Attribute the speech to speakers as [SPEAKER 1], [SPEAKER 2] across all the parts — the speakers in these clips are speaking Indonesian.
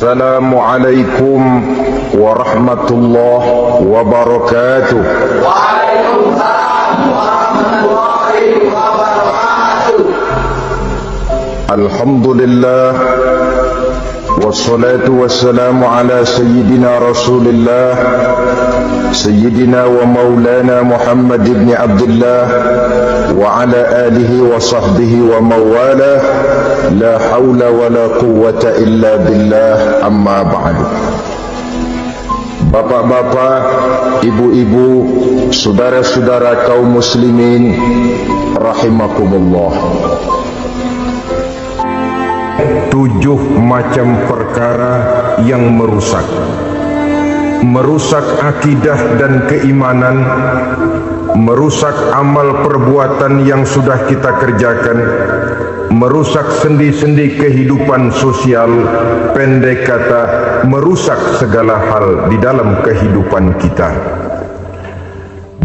[SPEAKER 1] Assalamualaikum warahmatullahi wabarakatuh.
[SPEAKER 2] Waalaikumsalam warahmatullahi wabarakatuh.
[SPEAKER 1] Alhamdulillah wassalatu wassalamu ala sayyidina Rasulillah sayyidina wa maulana Muhammad ibn Abdullah wa ala alihi wa sahbihi wa mawala. La hawla wa la quwwata illa billah, amma ba'du. Bapak-bapak, ibu-ibu, saudara-saudara kaum muslimin rahimakumullah. 7 macam perkara yang merusak akidah dan keimanan, merusak amal perbuatan yang sudah kita kerjakan, merusak sendi-sendi kehidupan sosial, pendek kata, merusak segala hal di dalam kehidupan kita.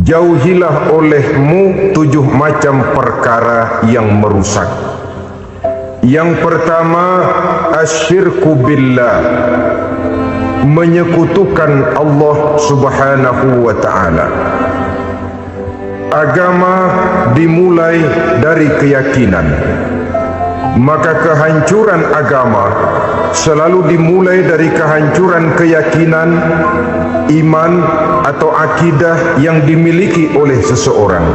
[SPEAKER 1] Jauhilah olehmu 7 macam perkara yang merusak. Yang pertama, asyirku billah, menyekutukan Allah subhanahu wa ta'ala. Agama dimulai dari keyakinan, maka kehancuran agama selalu dimulai dari kehancuran keyakinan, iman atau akidah yang dimiliki oleh seseorang.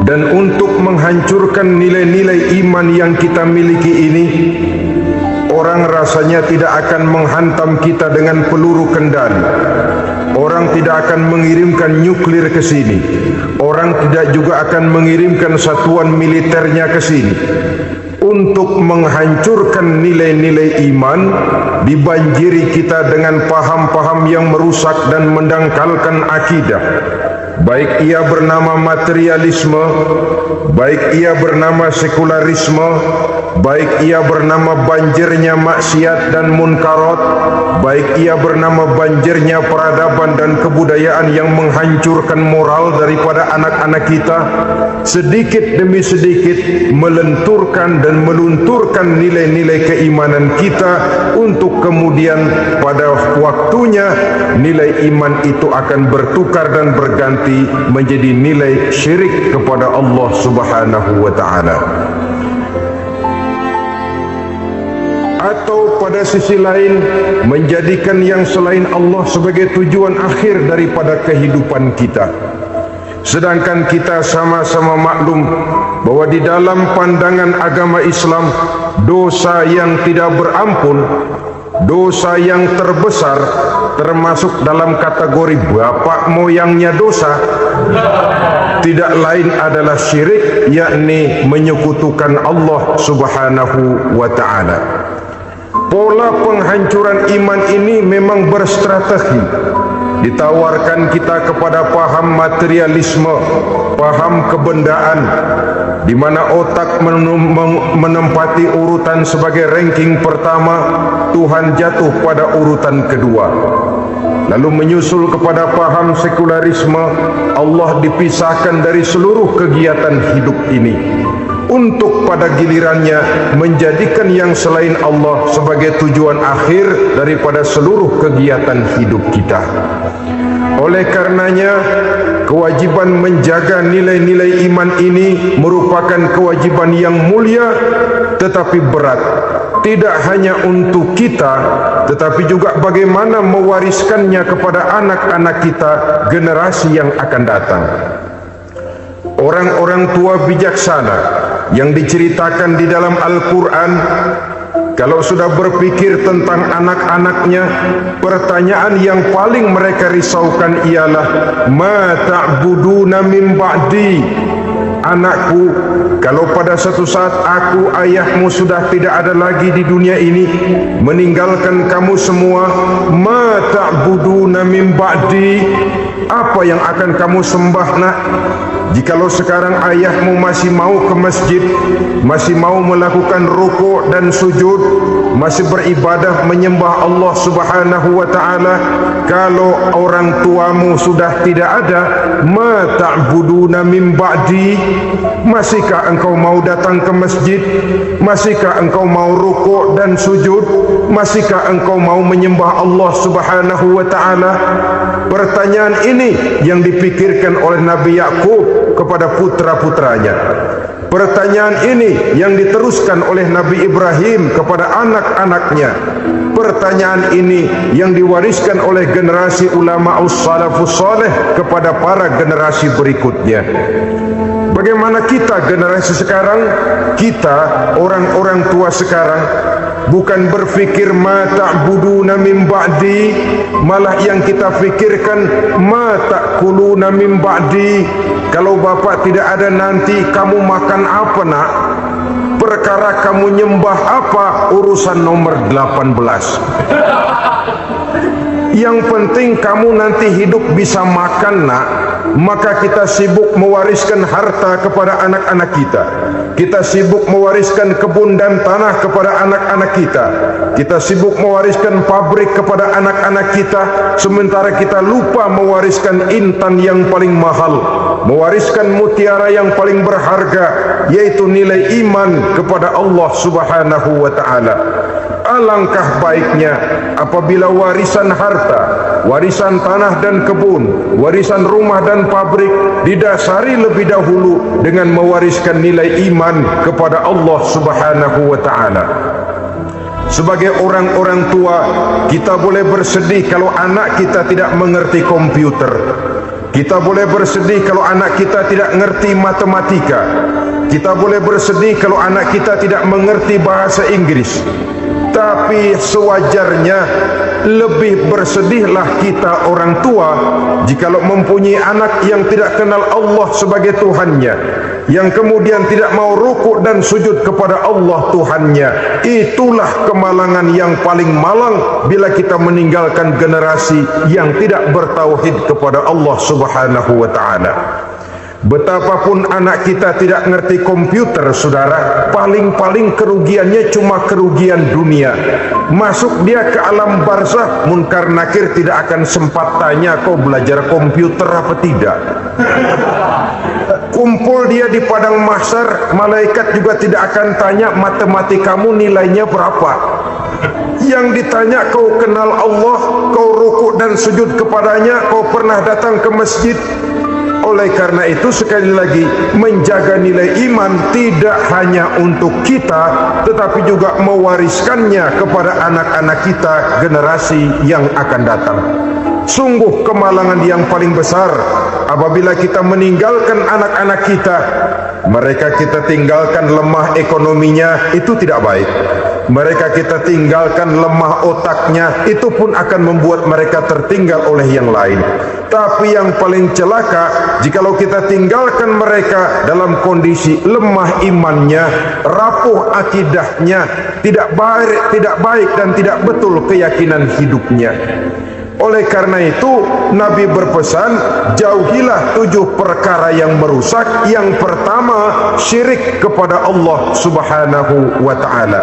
[SPEAKER 1] Dan untuk menghancurkan nilai-nilai iman yang kita miliki ini, orang rasanya tidak akan menghantam kita dengan peluru kendali. Orang tidak akan mengirimkan nuklir ke sini. Orang tidak juga akan mengirimkan satuan militernya ke sini. Untuk menghancurkan nilai-nilai iman, dibanjiri kita dengan paham-paham yang merusak dan mendangkalkan akidah. Baik ia bernama materialisme, baik ia bernama sekularisme, baik ia bernama banjirnya maksiat dan munkarat, baik ia bernama banjirnya peradaban dan kebudayaan yang menghancurkan moral daripada anak-anak kita, sedikit demi sedikit melenturkan dan melunturkan nilai-nilai keimanan kita, untuk kemudian pada waktunya nilai iman itu akan bertukar dan berganti menjadi nilai syirik kepada Allah subhanahu wa ta'ala. Atau pada sisi lain, menjadikan yang selain Allah sebagai tujuan akhir daripada kehidupan kita. Sedangkan kita sama-sama maklum bahwa di dalam pandangan agama Islam, dosa yang tidak berampun, dosa yang terbesar, termasuk dalam kategori bapak moyangnya dosa, tidak lain adalah syirik, yakni menyekutukan Allah subhanahu wa ta'ala. Pola penghancuran iman ini memang berstrategi. Ditawarkan kita kepada paham materialisme, paham kebendaan, di mana otak menempati urutan sebagai ranking pertama, Tuhan jatuh pada urutan kedua. Lalu menyusul kepada paham sekularisme, Allah dipisahkan dari seluruh kegiatan hidup ini, untuk pada gilirannya menjadikan yang selain Allah sebagai tujuan akhir daripada seluruh kegiatan hidup kita. Oleh karenanya, kewajiban menjaga nilai-nilai iman ini merupakan kewajiban yang mulia tetapi berat. Tidak hanya untuk kita, tetapi juga bagaimana mewariskannya kepada anak-anak kita, generasi yang akan datang. Orang-orang tua bijaksana yang diceritakan di dalam Al-Quran, kalau sudah berpikir tentang anak-anaknya, pertanyaan yang paling mereka risaukan ialah ma ta'buduna min ba'di. Anakku, kalau pada satu saat aku, ayahmu sudah tidak ada lagi di dunia ini, meninggalkan kamu semua, ma ta'buduna min ba'di, apa yang akan kamu sembah nak? Jikalau sekarang ayahmu masih mau ke masjid, masih mau melakukan rukuk dan sujud, masih beribadah menyembah Allah Subhanahu wa ta'ala. Kalau orang tuamu sudah tidak ada, ma ta'buduna min ba'di, masihkah engkau mau datang ke masjid? Masihkah engkau mau rukuk dan sujud? Masihkah engkau mau menyembah Allah Subhanahu wa ta'ala? Pertanyaan ini yang dipikirkan oleh Nabi Yakub kepada putra-putranya. Pertanyaan ini yang diteruskan oleh Nabi Ibrahim kepada anak-anaknya. Pertanyaan ini yang diwariskan oleh generasi ulama salafus saleh kepada para generasi berikutnya. Bagaimana kita generasi sekarang? Kita orang-orang tua sekarang bukan berfikir ma ta'buduna min ba'di, malah yang kita fikirkan ma ta'kuluna min ba'di. Kalau bapak tidak ada nanti kamu makan apa nak? Perkara kamu nyembah apa? Urusan nomor 18. Yang penting kamu nanti hidup bisa makan nak. Maka kita sibuk mewariskan harta kepada anak-anak kita. Kita sibuk mewariskan kebun dan tanah kepada anak-anak kita. Kita sibuk mewariskan pabrik kepada anak-anak kita, sementara kita lupa mewariskan intan yang paling mahal, mewariskan mutiara yang paling berharga, yaitu nilai iman kepada Allah Subhanahu wa ta'ala. Alangkah baiknya apabila warisan harta, warisan tanah dan kebun, warisan rumah dan pabrik didasari lebih dahulu dengan mewariskan nilai iman kepada Allah Subhanahu wa ta'ala. Sebagai orang-orang tua, kita boleh bersedih kalau anak kita tidak mengerti komputer. Kita boleh bersedih kalau anak kita tidak mengerti matematika. Kita boleh bersedih kalau anak kita tidak mengerti bahasa Inggris. Tapi sewajarnya lebih bersedihlah kita orang tua jikalau mempunyai anak yang tidak kenal Allah sebagai Tuhannya, yang kemudian tidak mau rukuk dan sujud kepada Allah Tuhannya. Itulah kemalangan yang paling malang bila kita meninggalkan generasi yang tidak bertauhid kepada Allah Subhanahu wa ta'ala. Betapapun anak kita tidak ngerti komputer, saudara, paling-paling kerugiannya cuma kerugian dunia. Masuk dia ke alam barzakh, munkar nakir tidak akan sempat tanya kau belajar komputer apa tidak. Kumpul dia di padang mahsyar, malaikat juga tidak akan tanya matematikamu nilainya berapa. Yang ditanya kau kenal Allah, kau rukuk dan sujud kepadanya, kau pernah datang ke masjid. Oleh karena itu, sekali lagi, menjaga nilai iman tidak hanya untuk kita, tetapi juga mewariskannya kepada anak-anak kita, generasi yang akan datang. Sungguh kemalangan yang paling besar apabila kita meninggalkan anak-anak kita. Mereka kita tinggalkan lemah ekonominya, itu tidak baik. Mereka kita tinggalkan lemah otaknya, itu pun akan membuat mereka tertinggal oleh yang lain. Tapi yang paling celaka, jikalau kita tinggalkan mereka dalam kondisi lemah imannya, rapuh akidahnya, tidak baik dan tidak betul keyakinan hidupnya. Oleh karena itu, Nabi berpesan, jauhilah 7 perkara yang merusak. Yang pertama, syirik kepada Allah Subhanahu wa ta'ala.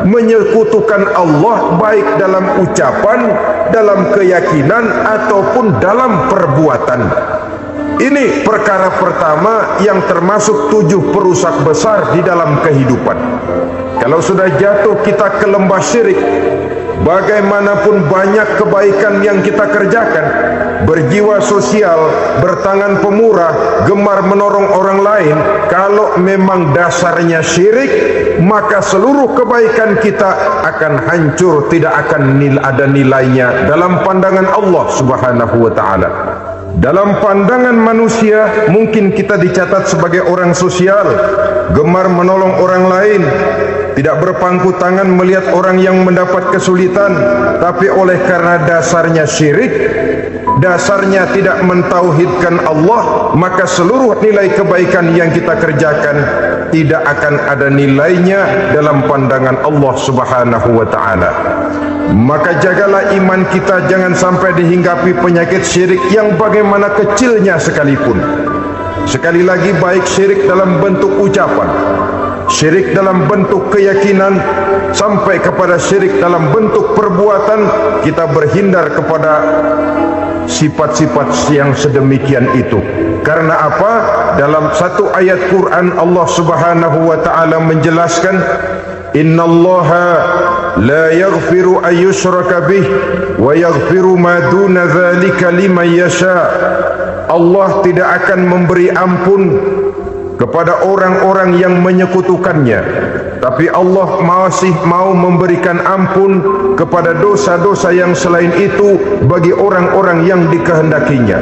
[SPEAKER 1] Menyekutukan Allah baik dalam ucapan, dalam keyakinan, ataupun dalam perbuatan. Ini perkara pertama yang termasuk 7 perusak besar di dalam kehidupan. Kalau sudah jatuh kita ke lembah syirik, bagaimanapun banyak kebaikan yang kita kerjakan, berjiwa sosial, bertangan pemurah, gemar menolong orang lain, kalau memang dasarnya syirik, maka seluruh kebaikan kita akan hancur, tidak akan ada nilainya dalam pandangan Allah Subhanahu wa ta'ala. Dalam pandangan manusia, mungkin kita dicatat sebagai orang sosial, gemar menolong orang lain, tidak berpangku tangan melihat orang yang mendapat kesulitan. Tapi oleh karena dasarnya syirik, dasarnya tidak mentauhidkan Allah, maka seluruh nilai kebaikan yang kita kerjakan tidak akan ada nilainya dalam pandangan Allah Subhanahu wa ta'ala. Maka jagalah iman kita, jangan sampai dihinggapi penyakit syirik yang bagaimana kecilnya sekalipun. Sekali lagi, baik syirik dalam bentuk ucapan, syirik dalam bentuk keyakinan sampai kepada syirik dalam bentuk perbuatan, kita berhindar kepada sifat-sifat yang sedemikian itu. Karena apa? Dalam satu ayat Quran Allah Subhanahu wa taala menjelaskan, innallaha la yaghfiru an yushraka bih wa yaghfiru ma duna dzalika liman yasha. Allah tidak akan memberi ampun kepada orang-orang yang menyekutukannya, tapi Allah masih mau memberikan ampun kepada dosa-dosa yang selain itu bagi orang-orang yang dikehendakinya.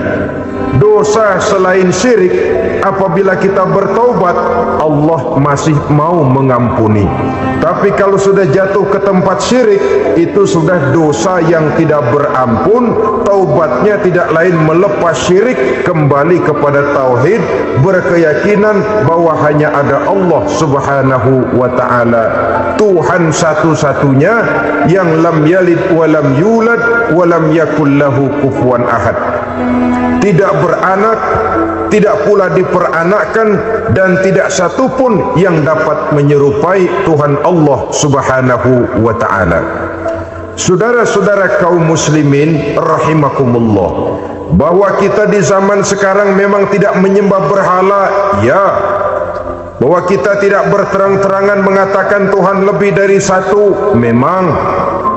[SPEAKER 1] Dosa selain syirik, apabila kita bertaubat, Allah masih mau mengampuni. Tapi kalau sudah jatuh ke tempat syirik, itu sudah dosa yang tidak berampun. Taubatnya tidak lain melepas syirik, kembali kepada tauhid, berkeyakinan bahwa hanya ada Allah Subhanahu wa ta'ala, Tuhan satu-satunya yang lam yalid walam yulad walam yakul lahu kufuwan ahad. Tidak beranak, tidak pula diperanakkan, dan tidak satupun yang dapat menyerupai Tuhan Allah Subhanahu wa ta'ala. Saudara-saudara kaum muslimin rahimakumullah, bahwa kita di zaman sekarang memang tidak menyembah berhala, ya. Bahwa kita tidak berterang-terangan mengatakan Tuhan lebih dari satu, memang.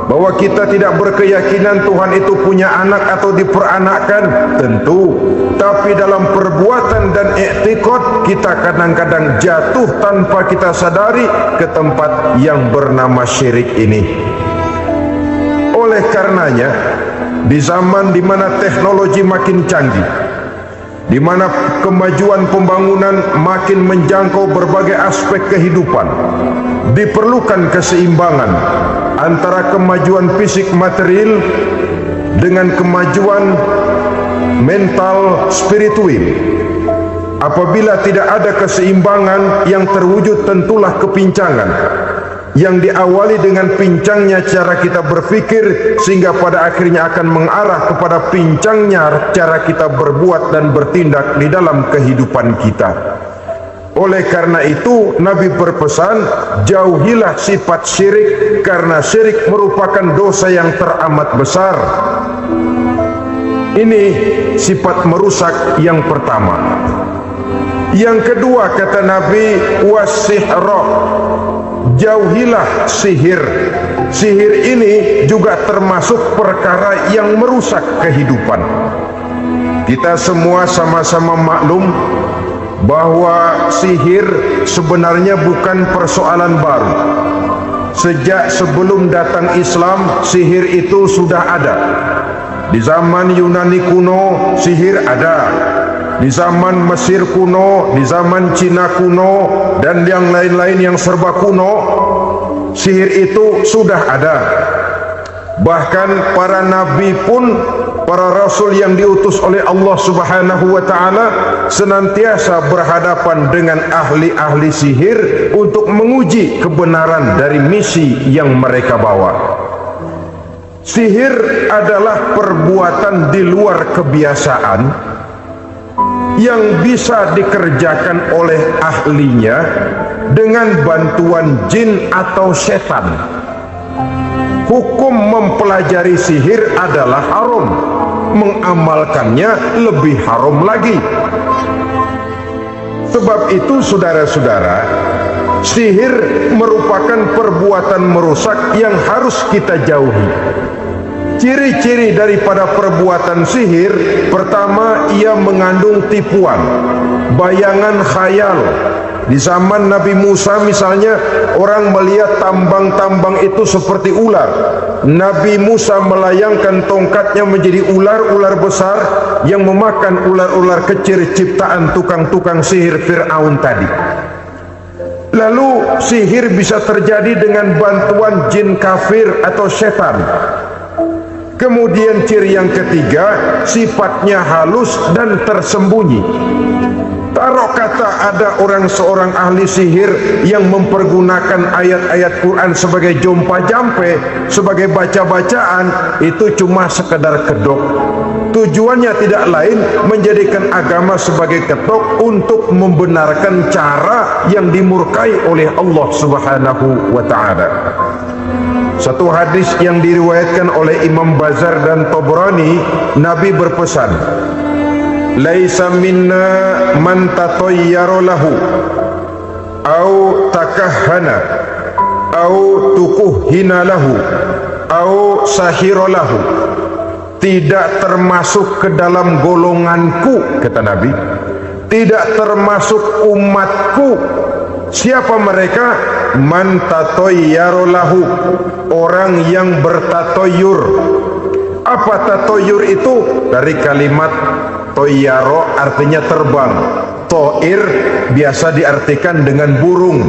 [SPEAKER 1] Bahwa kita tidak berkeyakinan Tuhan itu punya anak atau diperanakkan, tentu. Tapi dalam perbuatan dan i'tiqad, kita kadang-kadang jatuh tanpa kita sadari ke tempat yang bernama syirik ini. Oleh karenanya, di zaman di mana teknologi makin canggih, di mana kemajuan pembangunan makin menjangkau berbagai aspek kehidupan, diperlukan keseimbangan antara kemajuan fisik material dengan kemajuan mental spiritual. Apabila tidak ada keseimbangan, yang terwujud tentulah kepincangan, yang diawali dengan pincangnya cara kita berpikir, sehingga pada akhirnya akan mengarah kepada pincangnya cara kita berbuat dan bertindak di dalam kehidupan kita. Oleh karena itu, Nabi berpesan, jauhilah sifat syirik, karena syirik merupakan dosa yang teramat besar. Ini sifat merusak yang pertama. Yang kedua, kata Nabi, wasihra, jauhilah sihir. Sihir ini juga termasuk perkara yang merusak kehidupan. Kita semua sama-sama maklum bahwa sihir sebenarnya bukan persoalan baru. Sejak sebelum datang Islam, sihir itu sudah ada. Di zaman Yunani kuno, sihir ada. Di zaman Mesir kuno, di zaman Cina kuno, dan yang lain-lain yang serba kuno, sihir itu sudah ada. Bahkan para nabi pun, para rasul yang diutus oleh Allah Subhanahu wa ta'ala, senantiasa berhadapan dengan ahli-ahli sihir untuk menguji kebenaran dari misi yang mereka bawa. Sihir adalah perbuatan di luar kebiasaan yang bisa dikerjakan oleh ahlinya dengan bantuan jin atau setan. Hukum mempelajari sihir adalah haram, mengamalkannya lebih haram lagi. Sebab itu saudara-saudara, sihir merupakan perbuatan merusak yang harus kita jauhi. Ciri-ciri daripada perbuatan sihir, pertama, ia mengandung tipuan, bayangan khayal. Di zaman Nabi Musa misalnya, orang melihat tambang-tambang itu seperti ular. Nabi Musa melayangkan tongkatnya menjadi ular-ular besar yang memakan ular-ular kecil ciptaan tukang-tukang sihir Fir'aun tadi. Lalu sihir bisa terjadi dengan bantuan jin kafir atau setan. Kemudian ciri yang ketiga, sifatnya halus dan tersembunyi. Taruh kata ada seorang ahli sihir yang mempergunakan ayat-ayat Quran sebagai jompa-jampe, sebagai baca-bacaan, itu cuma sekedar kedok. Tujuannya tidak lain menjadikan agama sebagai ketok untuk membenarkan cara yang dimurkai oleh Allah Subhanahu wa ta'ala. Satu hadis yang diriwayatkan oleh Imam Bazar dan Tabrani, Nabi berpesan, "Laisa minna man tatayyara lahu au takahhana au tukuhina lahu au sahira lahu." Tidak termasuk ke dalam golonganku, kata Nabi, tidak termasuk umatku. Siapa mereka? Man tatayyara lahu, orang yang bertatoyur. Apa tatoyur itu? Dari kalimat toyaro, artinya terbang. Toir biasa diartikan dengan burung.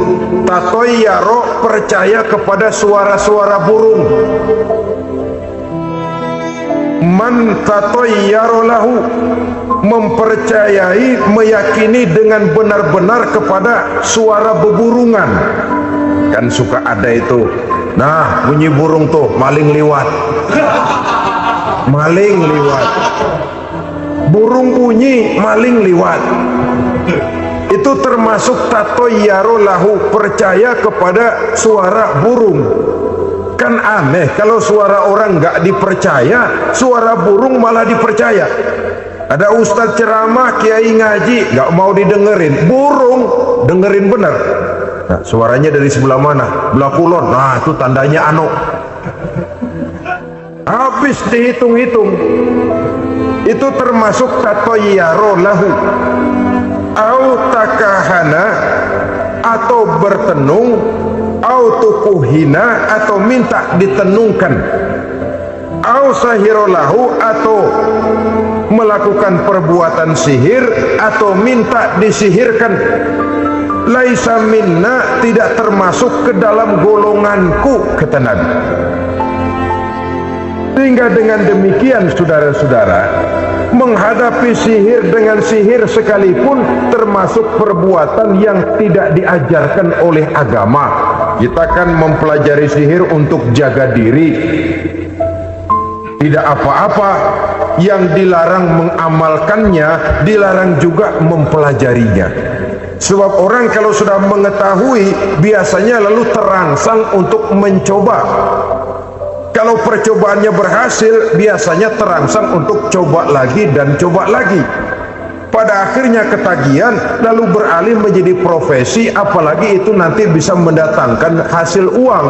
[SPEAKER 1] Tatoyaro percaya kepada suara-suara burung. Man tatayyara lahu, mempercayai, meyakini dengan benar-benar kepada suara beburungan. Kan suka ada itu, nah bunyi burung tuh, maling liwat. Maling liwat, burung bunyi, maling liwat. Itu termasuk tatayyara lahu, percaya kepada suara burung. Kan aneh kalau suara orang nggak dipercaya, suara burung malah dipercaya. Ada ustadz ceramah, kiai ngaji, nggak mau didengerin, burung dengerin benar. Nah, suaranya dari sebelah mana? Belah kulon. Nah, itu tandanya anu. Habis dihitung-hitung, itu termasuk tatayyara lahu. Au takahana, atau bertenung, au tukuhina, atau minta ditenungkan, au sahirolahu, atau melakukan perbuatan sihir, atau minta disihirkan. Laisa minna, tidak termasuk ke dalam golonganku, kata Nabi. Sehingga dengan demikian, saudara-saudara, menghadapi sihir dengan sihir sekalipun termasuk perbuatan yang tidak diajarkan oleh agama. Kita kan mempelajari sihir untuk jaga diri, tidak apa-apa. Yang dilarang mengamalkannya, dilarang juga mempelajarinya. Sebab orang kalau sudah mengetahui, biasanya lalu terangsang untuk mencoba. Kalau percobaannya berhasil, biasanya terangsang untuk coba lagi dan coba lagi. Pada akhirnya ketagihan, lalu beralih menjadi profesi, apalagi itu nanti bisa mendatangkan hasil uang.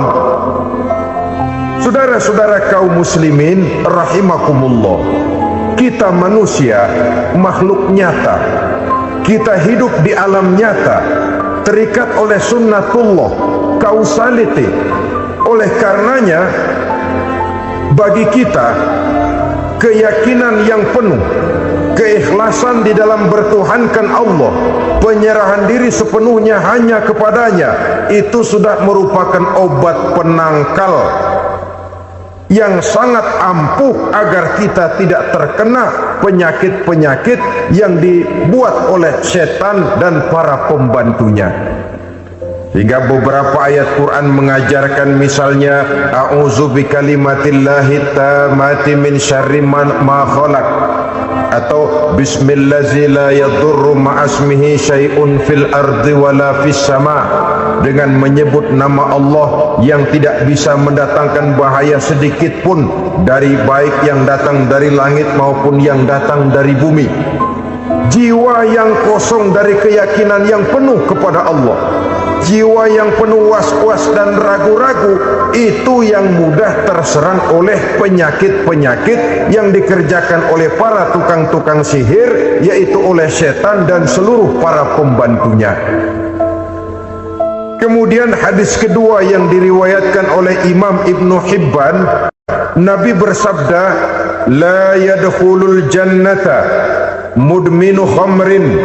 [SPEAKER 1] Saudara-saudara kaum muslimin rahimakumullah, kita manusia makhluk nyata, kita hidup di alam nyata, terikat oleh sunnatullah, causality. Oleh karenanya, bagi kita keyakinan yang penuh, keikhlasan di dalam bertuhankan Allah, penyerahan diri sepenuhnya hanya kepadanya, itu sudah merupakan obat penangkal yang sangat ampuh agar kita tidak terkena penyakit-penyakit yang dibuat oleh setan dan para pembantunya. Hingga beberapa ayat Quran mengajarkan, misalnya a'udzu bikalimatillahi tammati min syarri ma khalaq, atau bismillazi la yadurru ma'asmihi syai'un fil ardi wala fis sama, dengan menyebut nama Allah yang tidak bisa mendatangkan bahaya sedikit pun, dari baik yang datang dari langit maupun yang datang dari bumi. Jiwa yang kosong dari keyakinan yang penuh kepada Allah, jiwa yang penuh was-was dan ragu-ragu, itu yang mudah terserang oleh penyakit-penyakit yang dikerjakan oleh para tukang-tukang sihir, yaitu oleh setan dan seluruh para pembantunya. Kemudian hadis kedua yang diriwayatkan oleh Imam Ibnu Hibban, Nabi bersabda, la yadkhulul jannata mudminu khamrin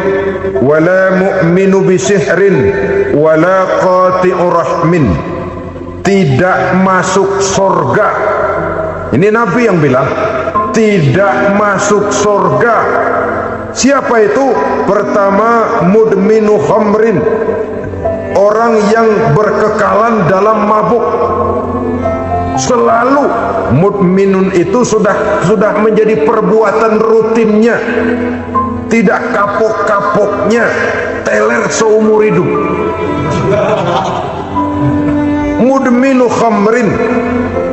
[SPEAKER 1] wala mu'minu bisihrin wala qati'u rahmin. Tidak masuk surga. Ini Nabi yang bilang, tidak masuk surga Siapa itu? Pertama, mudminu khamrin, orang yang berkekalan dalam mabuk. Selalu mudminun itu sudah menjadi perbuatan rutinnya, tidak kapok-kapoknya, teler seumur hidup. Mudminu khamrin,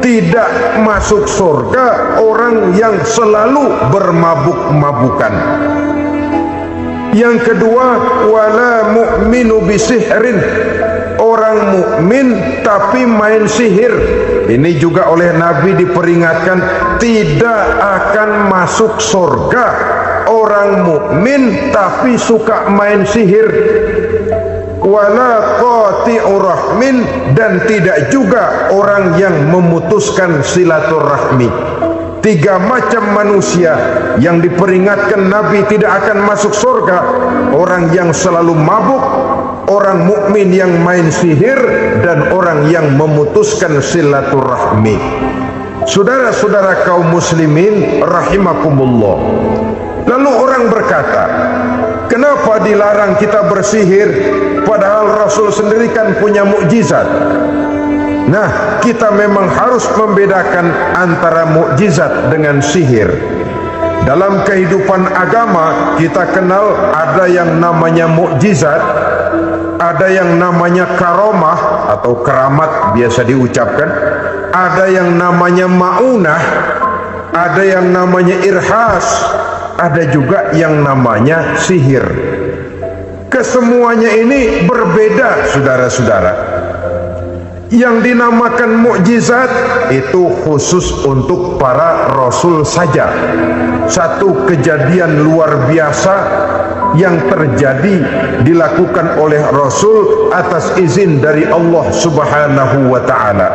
[SPEAKER 1] tidak masuk surga orang yang selalu bermabuk-mabukan. Yang kedua, wala mu'minu bisihrin, orang mukmin tapi main sihir. Ini juga oleh Nabi diperingatkan, tidak akan masuk surga orang mukmin tapi suka main sihir. Wala qati'ur rahmin, dan tidak juga orang yang memutuskan silaturahmi. Tiga macam manusia yang diperingatkan Nabi tidak akan masuk surga: orang yang selalu mabuk, orang mukmin yang main sihir, dan orang yang memutuskan silaturahmi. Saudara-saudara kaum muslimin rahimakumullah. Lalu orang berkata, kenapa dilarang kita bersihir padahal Rasul sendiri kan punya mukjizat? Nah, kita memang harus membedakan antara mukjizat dengan sihir. Dalam kehidupan agama kita kenal ada yang namanya mukjizat, ada yang namanya karomah atau keramat biasa diucapkan, ada yang namanya maunah, ada yang namanya irhas, ada juga yang namanya sihir. Kesemuanya ini berbeda, saudara-saudara. Yang dinamakan mukjizat itu khusus untuk para rasul saja. Satu kejadian luar biasa yang terjadi dilakukan oleh Rasul atas izin dari Allah Subhanahu wa ta'ala.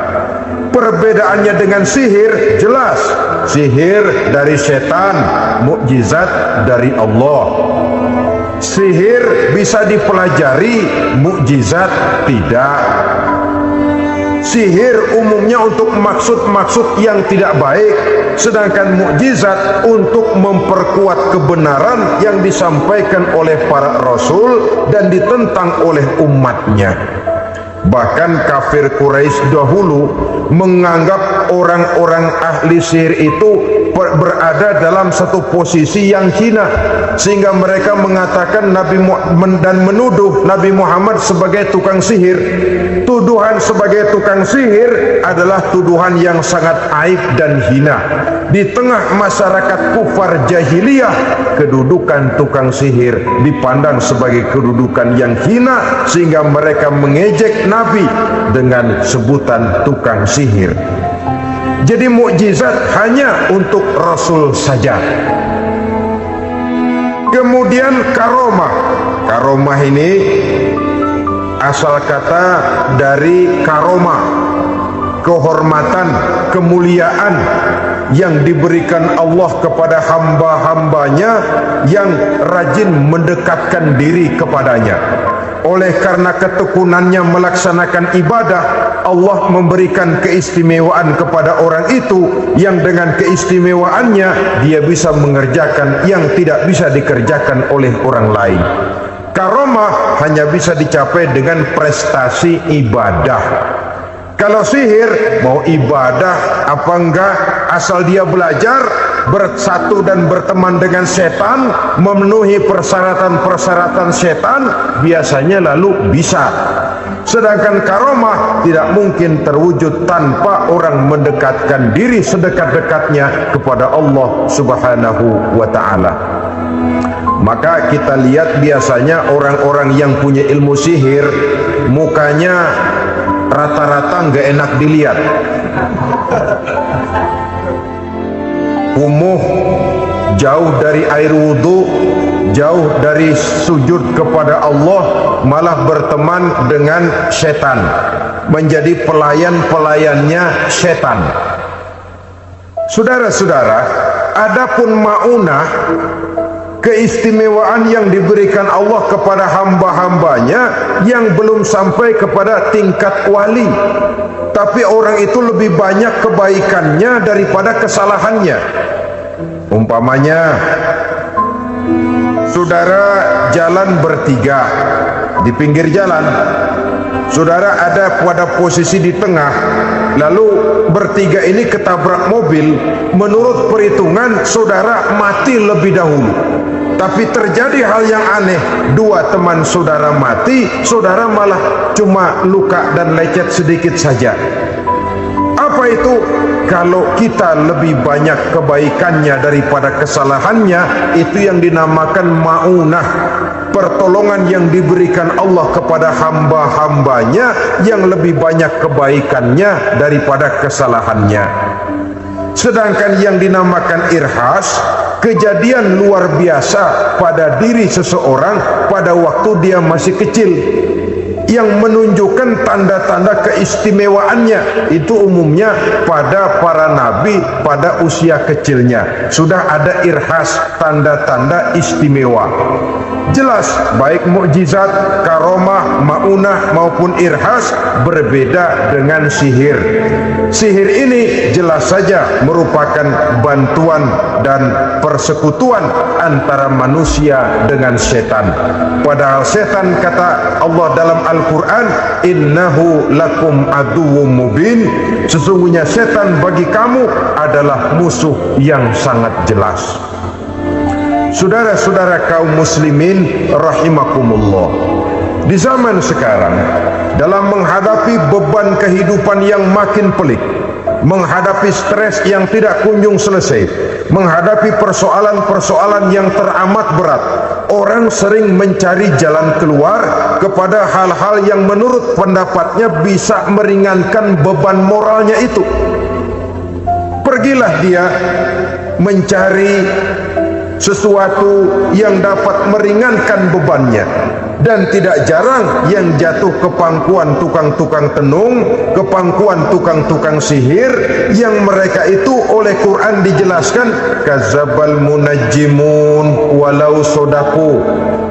[SPEAKER 1] Perbedaannya dengan sihir jelas. Sihir dari setan, mukjizat dari Allah. Sihir bisa dipelajari, mukjizat tidak. Sihir umumnya untuk maksud-maksud yang tidak baik, sedangkan mukjizat untuk memperkuat kebenaran yang disampaikan oleh para rasul dan ditentang oleh umatnya. Bahkan kafir Quraisy dahulu menganggap orang-orang ahli sihir itu berada dalam satu posisi yang hina, sehingga mereka mengatakan dan menuduh Nabi Muhammad sebagai tukang sihir. Tuduhan sebagai tukang sihir adalah tuduhan yang sangat aib dan hina. Di tengah masyarakat kufar jahiliyah, kedudukan tukang sihir dipandang sebagai kedudukan yang hina, sehingga mereka mengejek Nabi dengan sebutan tukang sihir. Jadi mukjizat hanya untuk Rasul saja. Kemudian karomah. Karomah ini asal kata dari karomah, kehormatan, kemuliaan yang diberikan Allah kepada hamba-hambanya yang rajin mendekatkan diri kepadanya. Oleh karena ketekunannya melaksanakan ibadah, Allah memberikan keistimewaan kepada orang itu, yang dengan keistimewaannya dia bisa mengerjakan yang tidak bisa dikerjakan oleh orang lain. Karomah hanya bisa dicapai dengan prestasi ibadah. Kalau sihir, mau ibadah apa enggak, asal dia belajar, bersatu dan berteman dengan setan, memenuhi persyaratan-persyaratan setan, biasanya lalu bisa. Sedangkan karomah tidak mungkin terwujud tanpa orang mendekatkan diri sedekat-dekatnya kepada Allah Subhanahu wa ta'ala. Maka kita lihat biasanya orang-orang yang punya ilmu sihir, mukanya rata-rata nggak enak dilihat. Kumuh, jauh dari air wudhu, jauh dari sujud kepada Allah, malah berteman dengan setan, menjadi pelayan-pelayannya setan. Saudara-saudara, adapun maunah, keistimewaan yang diberikan Allah kepada hamba-hambanya yang belum sampai kepada tingkat wali, tapi orang itu lebih banyak kebaikannya daripada kesalahannya. Umpamanya Saudara jalan bertiga di pinggir jalan. Saudara ada pada posisi di tengah, lalu bertiga ini ketabrak mobil. Menurut perhitungan saudara mati lebih dahulu. Tapi terjadi hal yang aneh, dua teman saudara mati, saudara malah cuma luka dan lecet sedikit saja. Apa itu? Kalau kita lebih banyak kebaikannya daripada kesalahannya, itu yang dinamakan ma'unah, pertolongan yang diberikan Allah kepada hamba-hambanya yang lebih banyak kebaikannya daripada kesalahannya. Sedangkan yang dinamakan irhas, kejadian luar biasa pada diri seseorang pada waktu dia masih kecil, yang menunjukkan tanda-tanda keistimewaannya. Itu umumnya pada para nabi pada usia kecilnya sudah ada irhas, tanda-tanda istimewa. Jelas baik mukjizat, karomah, maunah maupun irhas berbeda dengan sihir. Sihir ini jelas saja merupakan bantuan dan persekutuan antara manusia dengan setan. Padahal setan, kata Allah dalam Al-Quran, innahu lakum aduwwum mubin, sesungguhnya setan bagi kamu adalah musuh yang sangat jelas. Saudara-saudara kaum muslimin rahimakumullah, di zaman sekarang dalam menghadapi beban kehidupan yang makin pelik, menghadapi stres yang tidak kunjung selesai, menghadapi persoalan-persoalan yang teramat berat, orang sering mencari jalan keluar kepada hal-hal yang menurut pendapatnya bisa meringankan beban moralnya itu. Pergilah dia mencari sesuatu yang dapat meringankan bebannya, dan tidak jarang yang jatuh ke pangkuan tukang-tukang tenung, ke pangkuan tukang-tukang sihir, yang mereka itu oleh Quran dijelaskan kadzabal munajjimun walau sodaku.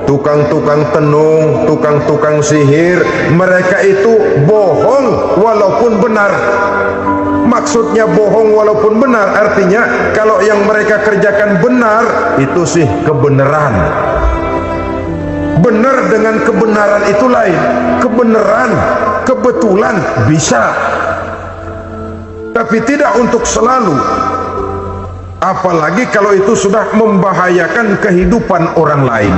[SPEAKER 1] Tukang-tukang tenung, tukang-tukang sihir, mereka itu bohong walaupun benar. Maksudnya bohong walaupun benar, artinya kalau yang mereka kerjakan benar, itu sih kebenaran. Benar dengan kebenaran itu lain. Kebenaran, kebetulan bisa, tapi tidak untuk selalu. Apalagi kalau itu sudah membahayakan kehidupan orang lain.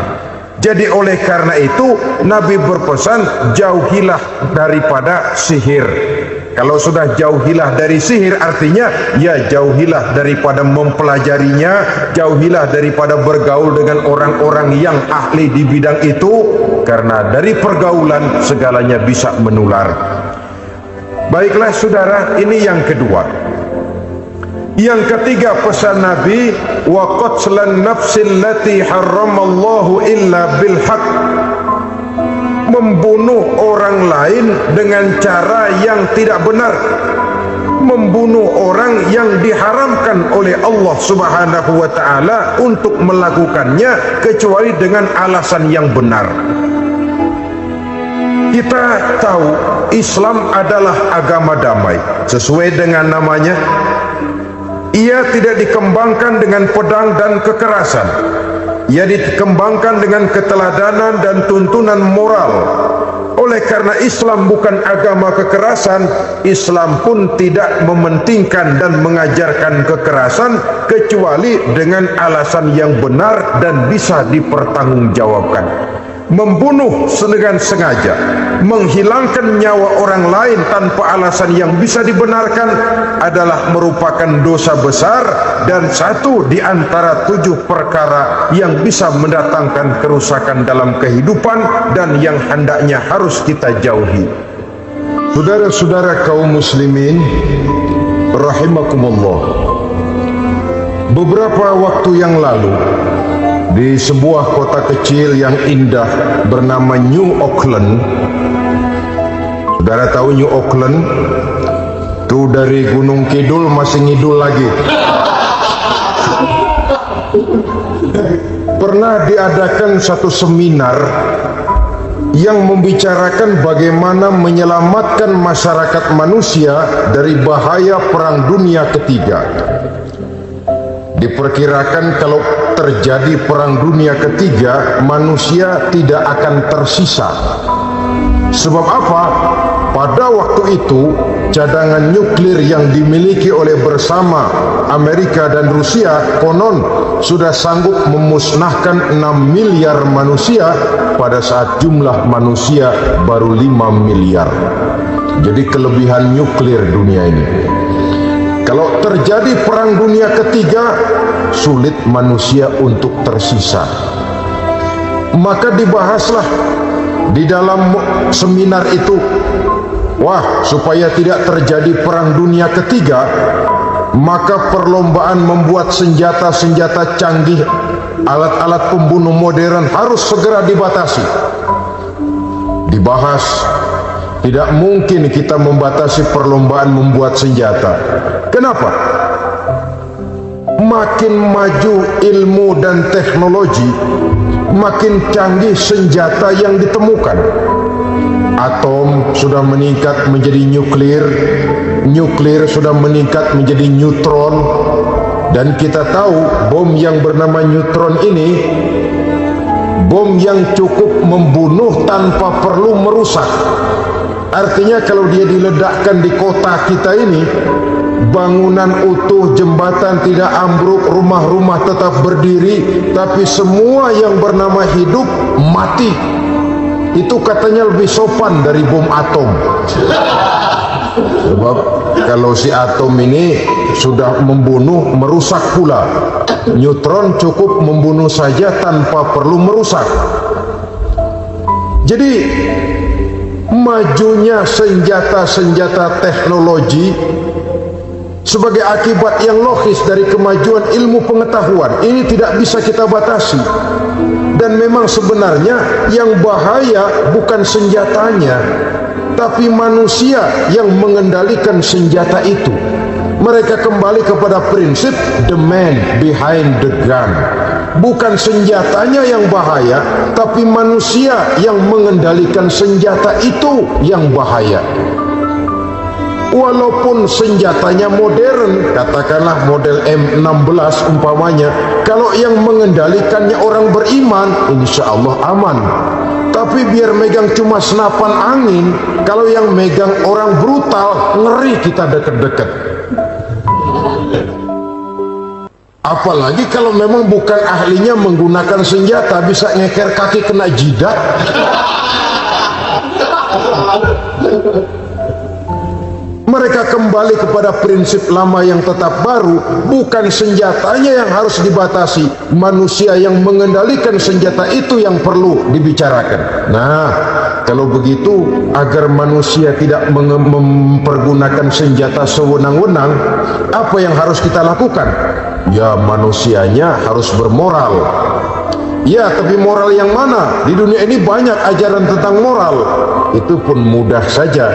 [SPEAKER 1] Jadi oleh karena itu Nabi berpesan, jauhilah daripada sihir. Kalau sudah jauhilah dari sihir, artinya ya jauhilah daripada mempelajarinya, jauhilah daripada bergaul dengan orang-orang yang ahli di bidang itu, karena dari pergaulan segalanya bisa menular. Baiklah saudara, ini yang kedua. Yang ketiga pesan Nabi, wa qatlan nafsil lati harramallahu illa bil haqq, membunuh orang lain dengan cara yang tidak benar, membunuh orang yang diharamkan oleh Allah Subhanahu wa taala untuk melakukannya kecuali dengan alasan yang benar. Kita tahu Islam adalah agama damai sesuai dengan namanya. Ia tidak dikembangkan dengan pedang dan kekerasan. Ia dikembangkan dengan keteladanan dan tuntunan moral. Oleh karena Islam bukan agama kekerasan, Islam pun tidak mementingkan dan mengajarkan kekerasan kecuali dengan alasan yang benar dan bisa dipertanggungjawabkan. Membunuh dengan sengaja, menghilangkan nyawa orang lain tanpa alasan yang bisa dibenarkan adalah merupakan dosa besar dan satu di antara 7 perkara yang bisa mendatangkan kerusakan dalam kehidupan dan yang hendaknya harus kita jauhi. Saudara-saudara kaum muslimin rahimakumullah, beberapa waktu yang lalu di sebuah kota kecil yang indah bernama New Auckland. Saudara tahu New Auckland? Itu dari Gunung Kidul masih ngidul lagi. Pernah diadakan satu seminar yang membicarakan bagaimana menyelamatkan masyarakat manusia dari bahaya Perang Dunia Ketiga. Diperkirakan kalau terjadi perang dunia ketiga, manusia tidak akan tersisa. Sebab apa? Pada waktu itu, cadangan nuklir yang dimiliki oleh bersama Amerika dan Rusia konon sudah sanggup memusnahkan 6 miliar manusia pada saat jumlah manusia baru 5 miliar. Jadi kelebihan nuklir dunia ini. Kalau terjadi perang dunia ketiga, sulit manusia untuk tersisa. Maka dibahaslah di dalam seminar itu, wah, supaya tidak terjadi perang dunia ketiga, maka perlombaan membuat senjata-senjata canggih, alat-alat pembunuh modern harus segera dibatasi. Dibahas, tidak mungkin kita membatasi perlombaan membuat senjata. Kenapa? Makin maju ilmu dan teknologi, makin canggih senjata yang ditemukan. Atom sudah meningkat menjadi nuklir, nuklir sudah meningkat menjadi neutron, dan kita tahu bom yang bernama neutron ini bom yang cukup membunuh tanpa perlu merusak. Artinya kalau dia diledakkan di kota kita ini, bangunan utuh, jembatan tidak ambruk, rumah-rumah tetap berdiri, tapi semua yang bernama hidup mati. Itu katanya lebih sopan dari bom atom. Sebab kalau si atom ini sudah membunuh, merusak pula. Neutron cukup membunuh saja tanpa perlu merusak. Jadi majunya senjata-senjata teknologi sebagai akibat yang logis dari kemajuan ilmu pengetahuan ini tidak bisa kita batasi. Dan memang sebenarnya yang bahaya bukan senjatanya, tapi manusia yang mengendalikan senjata itu. Mereka kembali kepada prinsip the man behind the gun. Bukan senjatanya yang bahaya, tapi manusia yang mengendalikan senjata itu yang bahaya. Walaupun senjatanya modern, katakanlah model M16 umpamanya, kalau yang mengendalikannya orang beriman, insya Allah aman. Tapi biar megang cuma senapan angin, kalau yang megang orang brutal, ngeri kita deket-deket. Apalagi kalau memang bukan ahlinya menggunakan senjata, bisa ngeker kaki kena jidat. Mereka kembali kepada prinsip lama yang tetap baru. Bukan senjatanya yang harus dibatasi, manusia yang mengendalikan senjata itu yang perlu dibicarakan. Nah, kalau begitu, agar manusia tidak mempergunakan senjata sewenang-wenang, apa yang harus kita lakukan? Ya, manusianya harus bermoral. Ya, tapi moral yang mana? Di dunia ini banyak ajaran tentang moral. Itu pun mudah saja.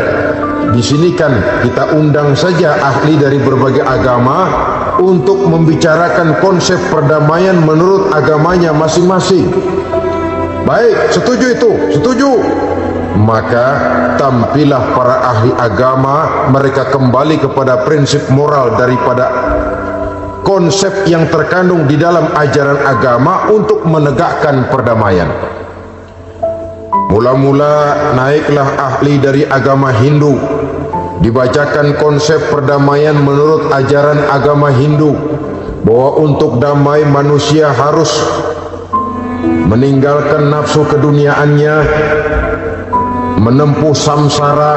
[SPEAKER 1] Di sini kan kita undang saja ahli dari berbagai agama untuk membicarakan konsep perdamaian menurut agamanya masing-masing. Baik, setuju itu? Setuju. Maka tampillah para ahli agama, mereka kembali kepada prinsip moral daripada konsep yang terkandung di dalam ajaran agama untuk menegakkan perdamaian. Mula-mula naiklah ahli dari agama Hindu, dibacakan konsep perdamaian menurut ajaran agama Hindu, bahwa untuk damai manusia harus meninggalkan nafsu keduniaannya, menempuh samsara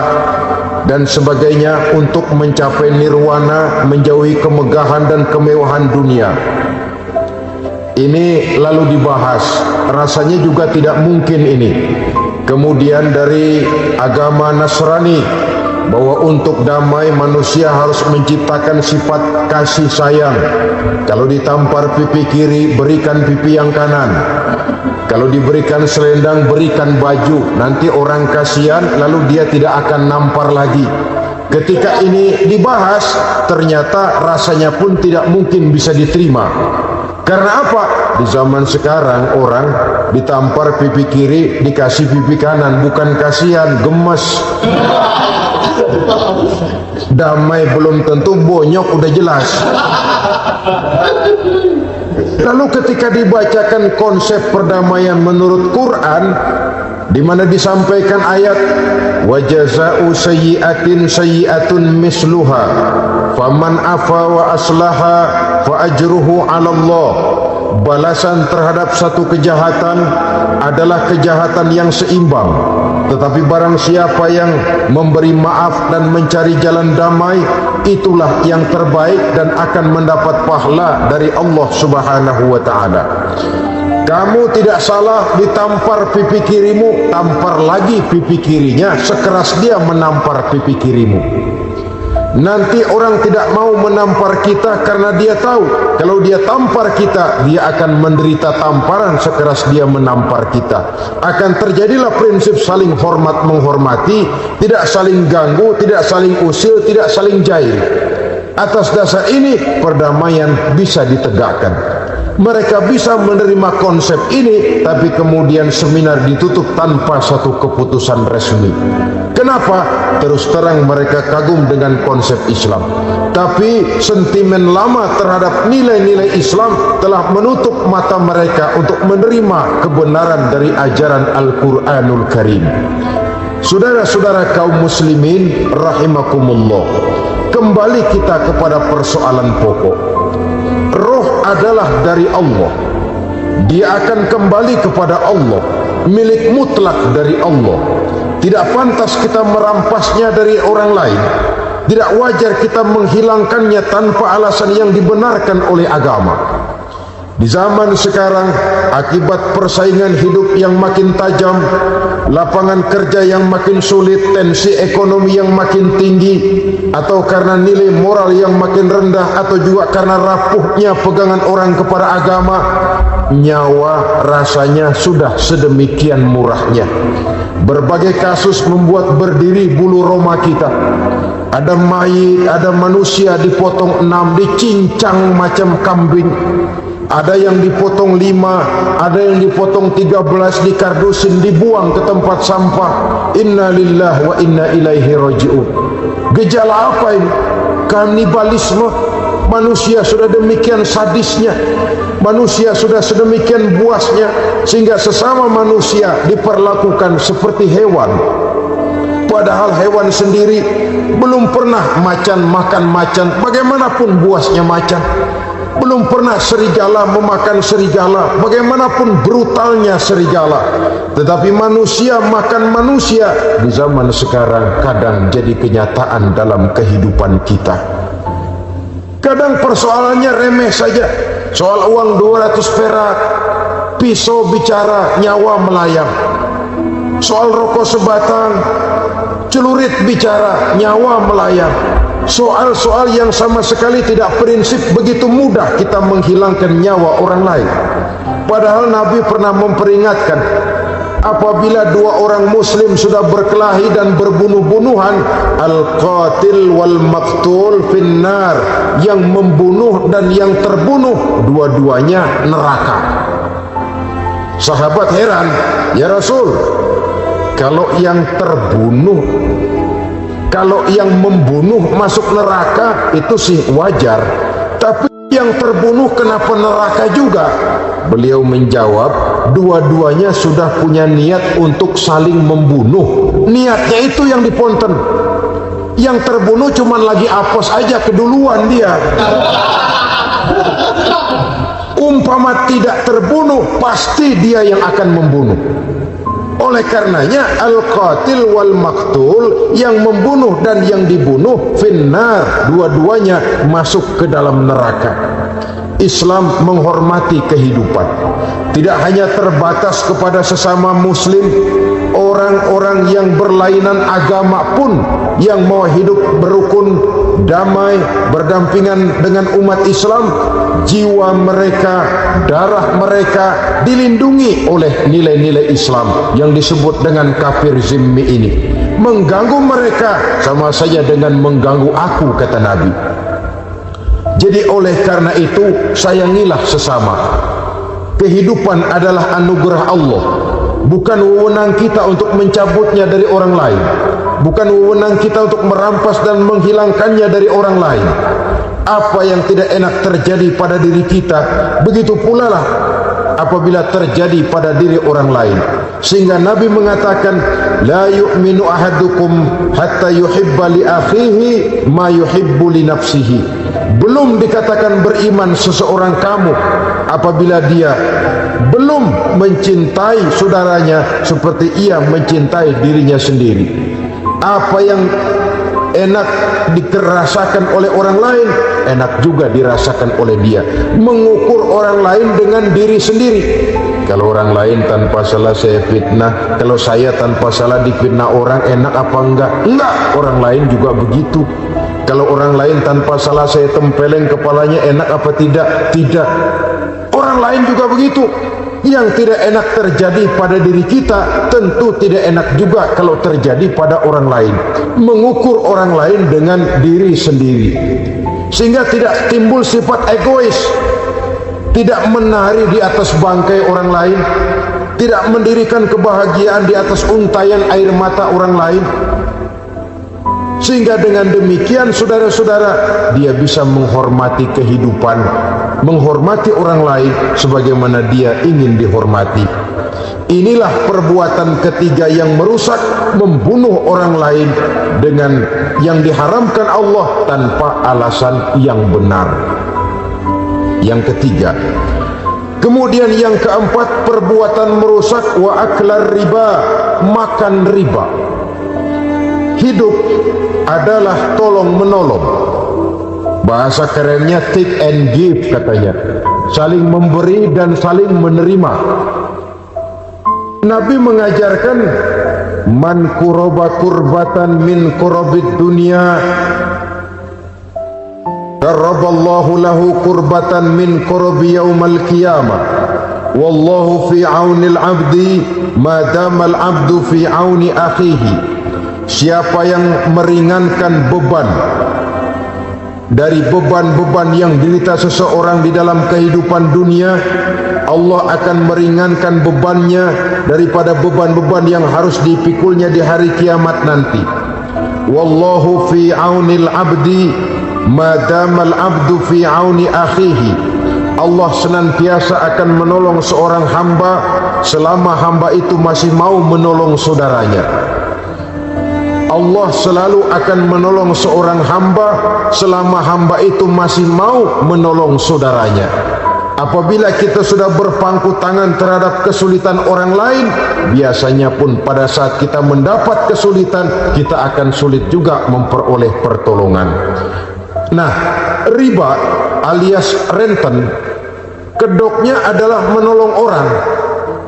[SPEAKER 1] dan sebagainya untuk mencapai nirwana, menjauhi kemegahan dan kemewahan dunia. Ini lalu dibahas, rasanya juga tidak mungkin ini. Kemudian dari agama Nasrani, bahwa untuk damai manusia harus menciptakan sifat kasih sayang. Kalau ditampar pipi kiri, berikan pipi yang kanan. Kalau diberikan selendang, berikan baju. Nanti orang kasihan, lalu dia tidak akan nampar lagi. Ketika ini dibahas, ternyata rasanya pun tidak mungkin bisa diterima. Karena apa? Di zaman sekarang orang ditampar pipi kiri, dikasih pipi kanan. Bukan kasihan, gemes. Damai belum tentu, bonyok udah jelas. Lalu ketika dibacakan konsep perdamaian menurut Quran, di mana disampaikan ayat wa jazaa'u sayyi'atin sayyi'atun misluha faman afa wa aslaha fa ajruhu 'ala Allah. Balasan terhadap satu kejahatan adalah kejahatan yang seimbang, tetapi barang siapa yang memberi maaf dan mencari jalan damai, itulah yang terbaik dan akan mendapat pahala dari Allah Subhanahu wa ta'ala. Kamu tidak salah ditampar pipi kirimu, tampar lagi pipi kirinya sekeras dia menampar pipi kirimu. Nanti orang tidak mau menampar kita karena dia tahu kalau dia tampar kita, dia akan menderita tamparan sekeras dia menampar kita. Akan terjadilah prinsip saling hormat menghormati, tidak saling ganggu, tidak saling usil, tidak saling jahil. Atas dasar ini perdamaian bisa ditegakkan. Mereka bisa menerima konsep ini, tapi kemudian seminar ditutup tanpa satu keputusan resmi. Kenapa? Terus terang mereka kagum dengan konsep Islam, tapi sentimen lama terhadap nilai-nilai Islam telah menutup mata mereka untuk menerima kebenaran dari ajaran Al-Quranul Karim. Saudara-saudara kaum muslimin rahimakumullah, kembali kita kepada persoalan pokok. Roh adalah dari Allah, dia akan kembali kepada Allah, milik mutlak dari Allah. Tidak pantas kita merampasnya dari orang lain. Tidak wajar kita menghilangkannya tanpa alasan yang dibenarkan oleh agama. Di zaman sekarang, akibat persaingan hidup yang makin tajam, lapangan kerja yang makin sulit, tensi ekonomi yang makin tinggi, atau karena nilai moral yang makin rendah, atau juga karena rapuhnya pegangan orang kepada agama, nyawa rasanya sudah sedemikian murahnya. Berbagai kasus membuat berdiri bulu roma kita. Ada mayit, ada manusia dipotong 6, dicincang macam kambing. Ada yang dipotong 5, ada yang dipotong 13, dikardusin, dibuang ke tempat sampah. Inna lillahi wa inna ilaihi raji'un. Gejala apa ini? Kanibalisme. Manusia sudah demikian sadisnya, manusia sudah sedemikian buasnya, sehingga sesama manusia diperlakukan seperti hewan. Padahal hewan sendiri belum pernah macan makan macan, bagaimanapun buasnya macan. Belum pernah serigala memakan serigala, bagaimanapun brutalnya serigala. Tetapi manusia makan manusia di zaman sekarang kadang jadi kenyataan dalam kehidupan kita. Kadang persoalannya remeh saja, soal uang 200 perak, pisau bicara, nyawa melayang. Soal rokok sebatang, celurit bicara, nyawa melayang. Soal-soal yang sama sekali tidak prinsip, begitu mudah kita menghilangkan nyawa orang lain. Padahal Nabi pernah memperingatkan, apabila dua orang muslim sudah berkelahi dan berbunuh-bunuhan, al-qatil wal maqtul finnar, yang membunuh dan yang terbunuh dua-duanya neraka. Sahabat heran, ya Rasul, kalau yang terbunuh, kalau yang membunuh masuk neraka itu sih wajar, tapi yang terbunuh kenapa neraka juga? Beliau menjawab, dua-duanya sudah punya niat untuk saling membunuh. Niatnya itu yang diponten. Yang terbunuh cuman lagi apos aja, keduluan dia. Umpama tidak terbunuh, pasti dia yang akan membunuh. Oleh karenanya al-qatil wal maqtul, yang membunuh dan yang dibunuh finnar, dua-duanya masuk ke dalam neraka. Islam menghormati kehidupan, tidak hanya terbatas kepada sesama muslim. Orang-orang yang berlainan agama pun yang mau hidup berukun, damai, berdampingan dengan umat Islam, jiwa mereka, darah mereka dilindungi oleh nilai-nilai Islam yang disebut dengan kafir zimmi ini. Mengganggu mereka sama saja dengan mengganggu aku, kata Nabi. Jadi oleh karena itu, sayangilah sesama. Kehidupan adalah anugerah Allah, bukan wewenang kita untuk mencabutnya dari orang lain, bukan wewenang kita untuk merampas dan menghilangkannya dari orang lain. Apa yang tidak enak terjadi pada diri kita, begitu pula lah apabila terjadi pada diri orang lain. Sehingga Nabi mengatakan, la yu'minu ahadukum hatta yuhibba li akhihi ma yuhibbu li nafsihi. Belum dikatakan beriman seseorang kamu apabila dia belum mencintai saudaranya seperti ia mencintai dirinya sendiri. Apa yang enak dirasakan oleh orang lain, enak juga dirasakan oleh dia. Mengukur orang lain dengan diri sendiri. Kalau orang lain tanpa salah saya fitnah, kalau saya tanpa salah difitnah orang, enak apa enggak? Enggak, orang lain juga begitu. Kalau orang lain tanpa salah saya tempeleng kepalanya, enak apa tidak? Tidak. Orang lain juga begitu. Yang tidak enak terjadi pada diri kita, tentu tidak enak juga kalau terjadi pada orang lain. Mengukur orang lain dengan diri sendiri, sehingga tidak timbul sifat egois, tidak menari di atas bangkai orang lain, tidak mendirikan kebahagiaan di atas untayan air mata orang lain. Sehingga dengan demikian saudara-saudara, dia bisa menghormati kehidupan, menghormati orang lain sebagaimana dia ingin dihormati. Inilah perbuatan ketiga yang merusak, membunuh orang lain dengan yang diharamkan Allah tanpa alasan yang benar. Yang ketiga. Kemudian yang keempat, perbuatan merusak wa aklar riba, makan riba. Hidup adalah tolong menolong. Bahasa kerennya take and give katanya. Saling memberi dan saling menerima. Nabi mengajarkan man kuraba kurbatan min kurabid dunia karaballahu lahu kurbatan min kurabi yaumal qiyamah. Wallahu fi aunil abdi ma damal abdu fi auni akhihi. Siapa yang meringankan beban dari beban-beban yang derita seseorang di dalam kehidupan dunia, Allah akan meringankan bebannya daripada beban-beban yang harus dipikulnya di hari kiamat nanti. Wallahu fi aunil abdi ma damal abdu fi auni akhihi. Allah senantiasa akan menolong seorang hamba selama hamba itu masih mau menolong saudaranya. Allah selalu akan menolong seorang hamba selama hamba itu masih mau menolong saudaranya. Apabila kita sudah berpangku tangan terhadap kesulitan orang lain, biasanya pun pada saat kita mendapat kesulitan, kita akan sulit juga memperoleh pertolongan. Nah, riba alias renten, kedoknya adalah menolong orang,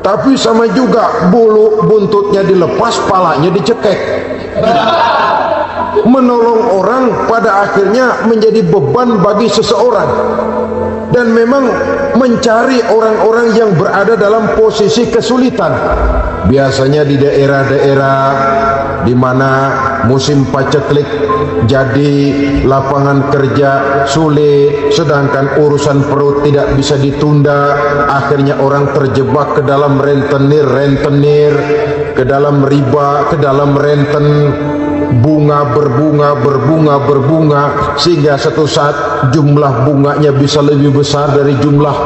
[SPEAKER 1] tapi sama juga bulu buntutnya dilepas, palanya dicekek. Menolong orang pada akhirnya menjadi beban bagi seseorang, dan memang mencari orang-orang yang berada dalam posisi kesulitan, biasanya di daerah-daerah di mana musim paceklik, jadi lapangan kerja sulit, sedangkan urusan perut tidak bisa ditunda. Akhirnya orang terjebak ke dalam rentenir, ke dalam riba, ke dalam renten, bunga berbunga, sehingga satu saat jumlah bunganya bisa lebih besar dari jumlah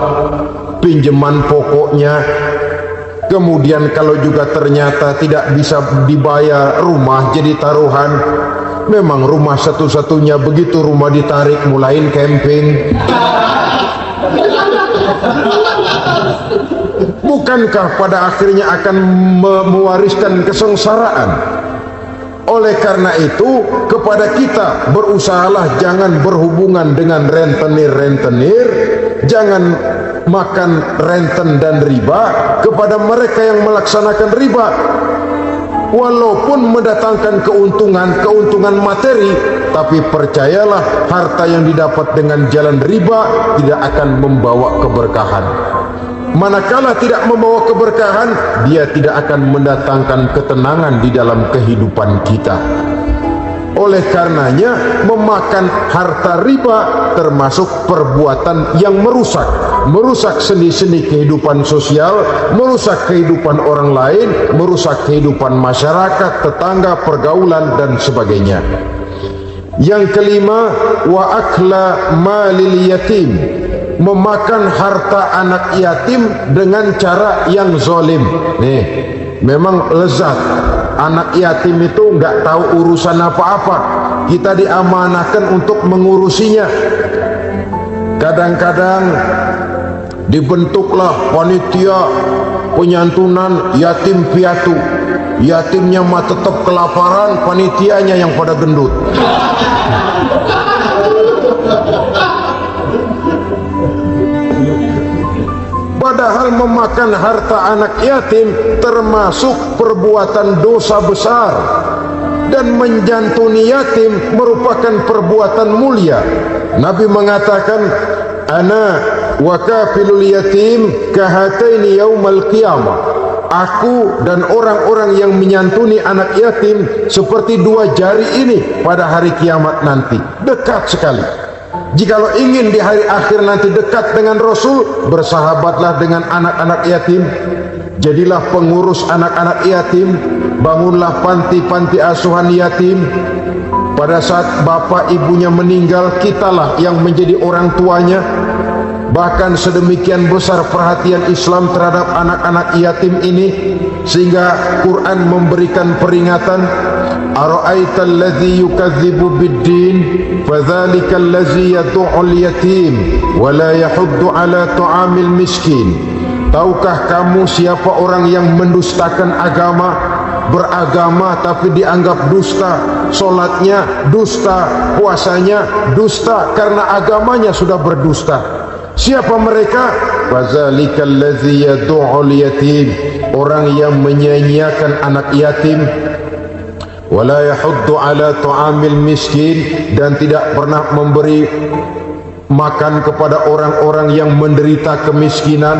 [SPEAKER 1] pinjaman pokoknya. Kemudian kalau juga ternyata tidak bisa dibayar, rumah jadi taruhan. Memang rumah satu-satunya, begitu rumah ditarik mulain camping. Bukankah pada akhirnya akan mewariskan kesengsaraan? Oleh karena itu, kepada kita berusahalah jangan berhubungan dengan rentenir, jangan makan renten dan riba. Kepada mereka yang melaksanakan riba, walaupun mendatangkan keuntungan materi, tapi percayalah, harta yang didapat dengan jalan riba tidak akan membawa keberkahan. Manakala tidak membawa keberkahan, dia tidak akan mendatangkan ketenangan di dalam kehidupan kita. Oleh karenanya, memakan harta riba termasuk perbuatan yang merusak sendi-sendi kehidupan sosial, merusak kehidupan orang lain, merusak kehidupan masyarakat, tetangga, pergaulan, dan sebagainya. Yang kelima, wa akla malil yatim, memakan harta anak yatim dengan cara yang zalim. Nih, memang lezat. Anak yatim itu nggak tahu urusan apa-apa. Kita diamanahkan untuk mengurusinya. Kadang-kadang dibentuklah panitia penyantunan yatim piatu. Yatimnya mah tetap kelaparan, panitianya yang pada gendut. Padahal memakan harta anak yatim termasuk perbuatan dosa besar, dan menjantuni yatim merupakan perbuatan mulia. Nabi mengatakan, ana wa kafilul yatim kahataini yaumal qiyamah. Aku dan orang-orang yang menyantuni anak yatim seperti dua jari ini pada hari kiamat nanti. Dekat sekali. Jikalau ingin di hari akhir nanti dekat dengan Rasul, bersahabatlah dengan anak-anak yatim. Jadilah pengurus anak-anak yatim. Bangunlah panti-panti asuhan yatim. Pada saat bapak ibunya meninggal, kitalah yang menjadi orang tuanya. Bahkan sedemikian besar perhatian Islam terhadap anak-anak yatim ini, sehingga Quran memberikan peringatan, ara'aital ladzi yukadzibu bid-din fadzalikal ladzi yad'ul yatim wa la yahuddu ala ta'amil miskin. Tahukah kamu siapa orang yang mendustakan agama, beragama tapi dianggap dusta, solatnya dusta, puasanya dusta karena agamanya sudah berdusta. Siapa mereka? Fazalikal ladzi yad'ul yatim, orang yang menyia-nyiakan anak yatim, wala yahuddu ala ta'amil miskin, dan tidak pernah memberi makan kepada orang-orang yang menderita kemiskinan.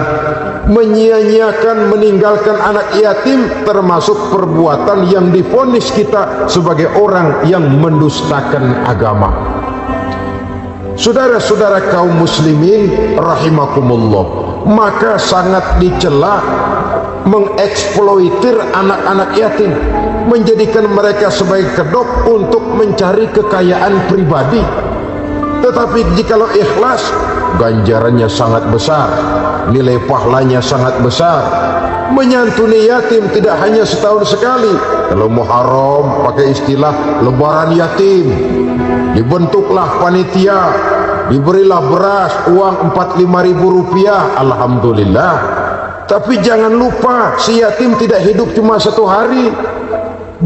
[SPEAKER 1] Menyia-nyiakan, meninggalkan anak yatim termasuk perbuatan yang divonis kita sebagai orang yang mendustakan agama. Saudara-saudara kaum muslimin rahimakumullah, maka sangat dicela mengeksploitir anak-anak yatim, menjadikan mereka sebagai kedok untuk mencari kekayaan pribadi. Tetapi jikalau ikhlas, ganjarannya sangat besar, nilai pahalanya sangat besar. Menyantuni yatim tidak hanya setahun sekali. Kalau Muharram pakai istilah lebaran yatim, dibentuklah panitia, diberilah beras, uang 45.000 rupiah, alhamdulillah. Tapi jangan lupa, si yatim tidak hidup cuma satu hari.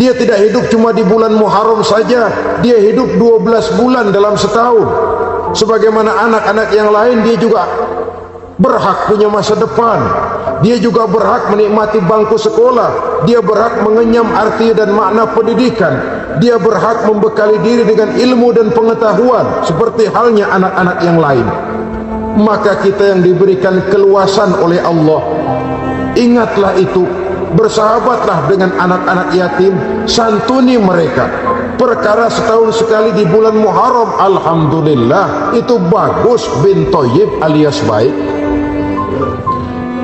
[SPEAKER 1] Dia tidak hidup cuma di bulan Muharram saja, dia hidup 12 bulan dalam setahun. Sebagaimana anak-anak yang lain, dia juga berhak punya masa depan. Dia juga berhak menikmati bangku sekolah. Dia berhak mengenyam arti dan makna pendidikan. Dia berhak membekali diri dengan ilmu dan pengetahuan seperti halnya anak-anak yang lain. Maka kita yang diberikan keluasan oleh Allah, ingatlah itu, bersahabatlah dengan anak-anak yatim, santuni mereka. Perkara setahun sekali di bulan Muharram, alhamdulillah, itu bagus, bin Thayyib alias baik.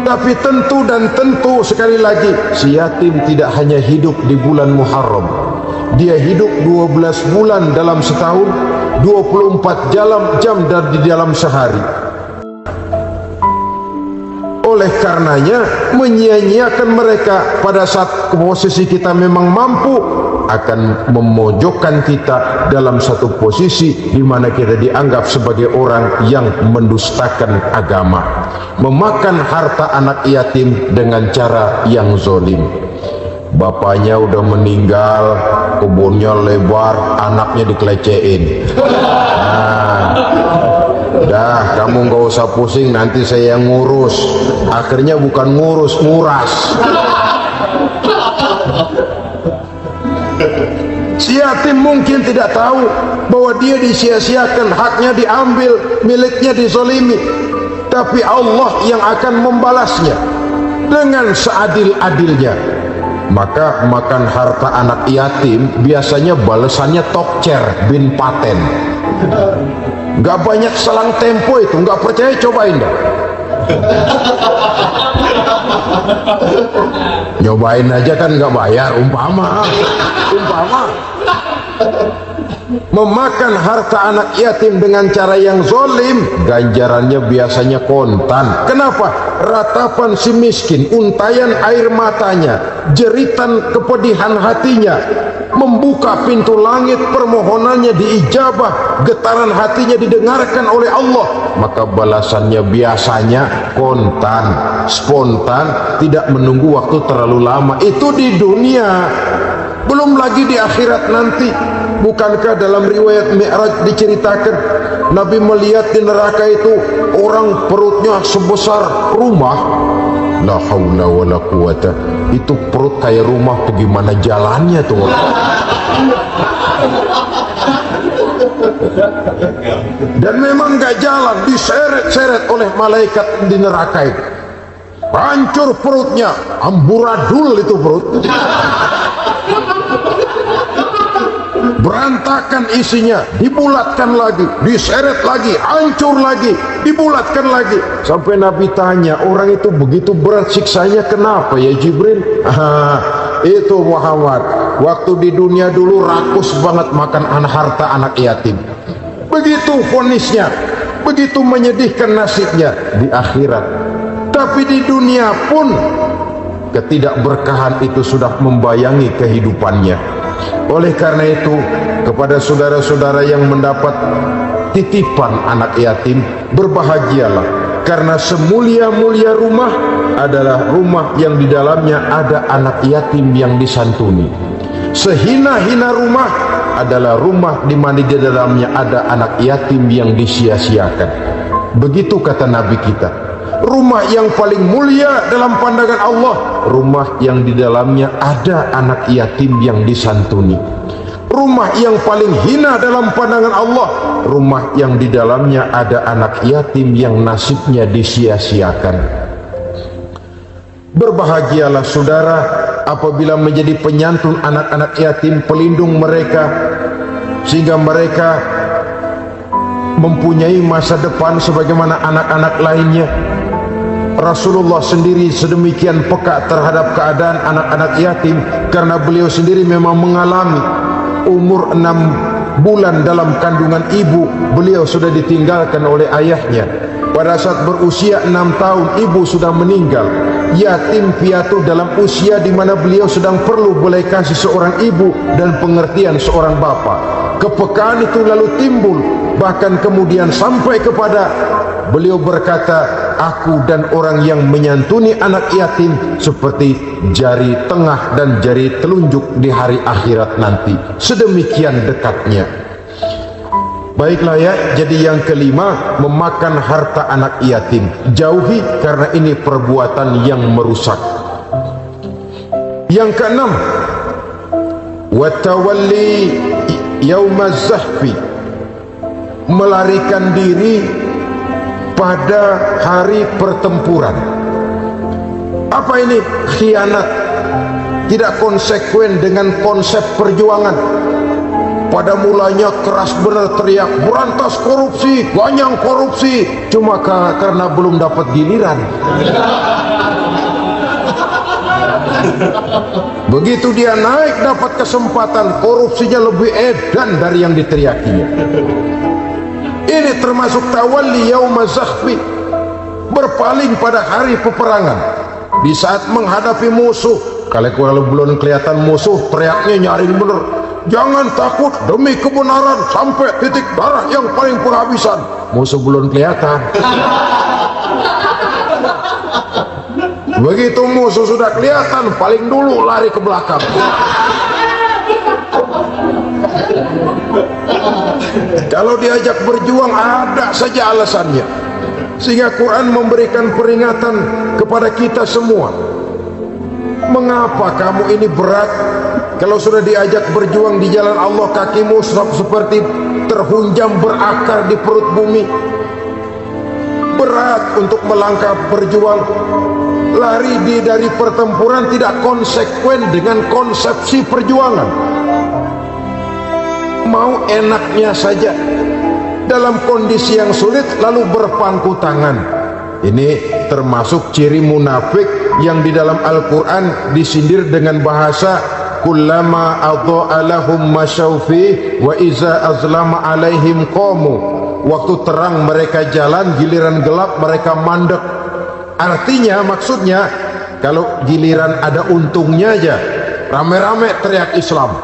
[SPEAKER 1] Tapi tentu dan tentu sekali lagi, si yatim tidak hanya hidup di bulan Muharram. Dia hidup 12 bulan dalam setahun, 24 jam di dalam sehari. Oleh karenanya, menyia-nyiakan mereka pada saat posisi kita memang mampu akan memojokkan kita dalam satu posisi di mana kita dianggap sebagai orang yang mendustakan agama, memakan harta anak yatim dengan cara yang zalim. Bapaknya udah meninggal, kebunnya lebar, anaknya dikelecehin. Dah, kamu nggak usah pusing, nanti saya yang ngurus. Akhirnya bukan ngurus, nguras. Si yatim mungkin tidak tahu bahwa dia disia-siakan, haknya diambil, miliknya dizolimi. Tapi Allah yang akan membalasnya dengan seadil-adilnya. Maka makan harta anak yatim biasanya balasannya tokcer bin paten. Gak banyak selang tempo itu, gak percaya cobain dah. Nyobain aja kan gak bayar, umpama. Memakan harta anak yatim dengan cara yang zolim, ganjarannya biasanya kontan. Kenapa? Ratapan si miskin, untayan air matanya, jeritan kepedihan hatinya, membuka pintu langit, permohonannya diijabah, getaran hatinya didengarkan oleh Allah, maka balasannya biasanya kontan, spontan, tidak menunggu waktu terlalu lama. Itu di dunia, belum lagi di akhirat nanti. Bukankah dalam riwayat Mi'raj diceritakan Nabi melihat di neraka itu orang perutnya sebesar rumah. La haula wala quwata. Itu perut kayak rumah, bagaimana jalannya tuh? Dan memang gak jalan, diseret-seret oleh malaikat di neraka itu. Hancur perutnya, amburadul itu perut. Berantakan isinya, dibulatkan lagi, diseret lagi, hancur lagi, dibulatkan lagi. Sampai Nabi tanya, orang itu begitu berat siksanya kenapa ya Jibril? Itu Muhammad, waktu di dunia dulu rakus banget makan harta anak yatim. Begitu vonisnya, begitu menyedihkan nasibnya di akhirat. Tapi di dunia pun ketidakberkahan itu sudah membayangi kehidupannya. Oleh karena itu, kepada saudara-saudara yang mendapat titipan anak yatim, berbahagialah, karena semulia-mulia rumah adalah rumah yang di dalamnya ada anak yatim yang disantuni. Sehina-hina rumah adalah rumah di mana di dalamnya ada anak yatim yang disia-siakan. Begitu kata Nabi kita. Rumah yang paling mulia dalam pandangan Allah, rumah yang di dalamnya ada anak yatim yang disantuni. Rumah yang paling hina dalam pandangan Allah, rumah yang di dalamnya ada anak yatim yang nasibnya disia-siakan. Berbahagialah saudara apabila menjadi penyantun anak-anak yatim, pelindung mereka, sehingga mereka mempunyai masa depan sebagaimana anak-anak lainnya. Rasulullah sendiri sedemikian peka terhadap keadaan anak-anak yatim karena beliau sendiri memang mengalami. Umur 6 bulan dalam kandungan ibu, beliau sudah ditinggalkan oleh ayahnya. Pada saat berusia 6 tahun, ibu sudah meninggal. Yatim piatu dalam usia di mana beliau sedang perlu belas kasih seorang ibu dan pengertian seorang bapa. Kepekaan itu lalu timbul, bahkan kemudian sampai kepada beliau berkata, aku dan orang yang menyantuni anak yatim seperti jari tengah dan jari telunjuk di hari akhirat nanti. Sedemikian dekatnya. Baiklah ya, jadi yang kelima, memakan harta anak yatim. Jauhi, karena ini perbuatan yang merusak. Yang keenam, watawalli yaumaz zahfi, melarikan diri pada hari pertempuran. Apa ini? Khianat, tidak konsekuen dengan konsep perjuangan. Pada mulanya keras benar teriak berantas korupsi, ganyang korupsi, cuma karena belum dapat giliran. Begitu dia naik dapat kesempatan, korupsinya lebih edan dari yang diteriakinya. Ini termasuk tawalli yaumaz zahfi, berpaling pada hari peperangan. Di saat menghadapi musuh, kalau belum kelihatan musuh, teriaknya nyaring bener, jangan takut demi kebenaran sampai titik darah yang paling penghabisan. Musuh belum kelihatan. Begitu musuh sudah kelihatan, paling dulu lari ke belakang. Kalau diajak berjuang ada saja alasannya. Sehingga Quran memberikan peringatan kepada kita semua. Mengapa kamu ini berat? Kalau sudah diajak berjuang di jalan Allah, kakimu seperti terhunjam berakar di perut bumi. Berat untuk melangkah berjuang. Lari dari pertempuran tidak konsekuen dengan konsepsi perjuangan. Mau enaknya saja dalam kondisi yang sulit lalu berpangku tangan. Ini termasuk ciri munafik yang di dalam Al-Quran disindir dengan bahasa kullama adha'a lahum masyaw fi wa iza azlama alaihim qamu. Waktu terang mereka jalan, giliran gelap mereka mandek. Artinya, maksudnya, kalau giliran ada untungnya aja rame-rame teriak Islam,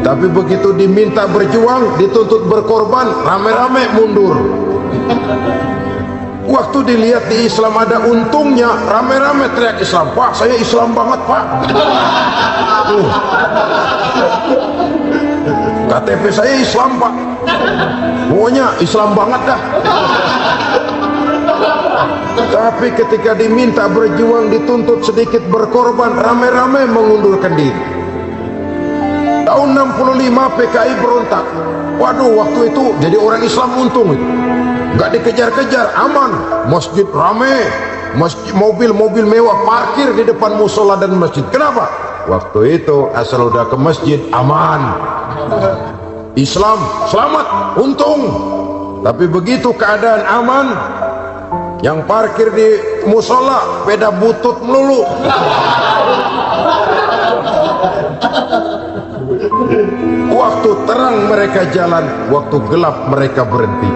[SPEAKER 1] tapi begitu diminta berjuang, dituntut berkorban, rame-rame mundur. Waktu dilihat di Islam ada untungnya, rame-rame teriak Islam. Pak, saya Islam banget, Pak. KTP saya Islam, Pak. Pokoknya Islam banget dah. Tapi ketika diminta berjuang, dituntut sedikit berkorban, rame-rame mengundurkan diri. Tahun 65 PKI berontak. Waduh, waktu itu jadi orang Islam untung itu. Gak dikejar-kejar, aman. Masjid rame, mobil-mobil mewah parkir di depan musola dan masjid. Kenapa? Waktu itu asal udah ke masjid aman. Islam selamat, untung. Tapi begitu keadaan aman, yang parkir di musola sepeda butut melulu. Waktu terang mereka jalan, waktu gelap mereka berhenti.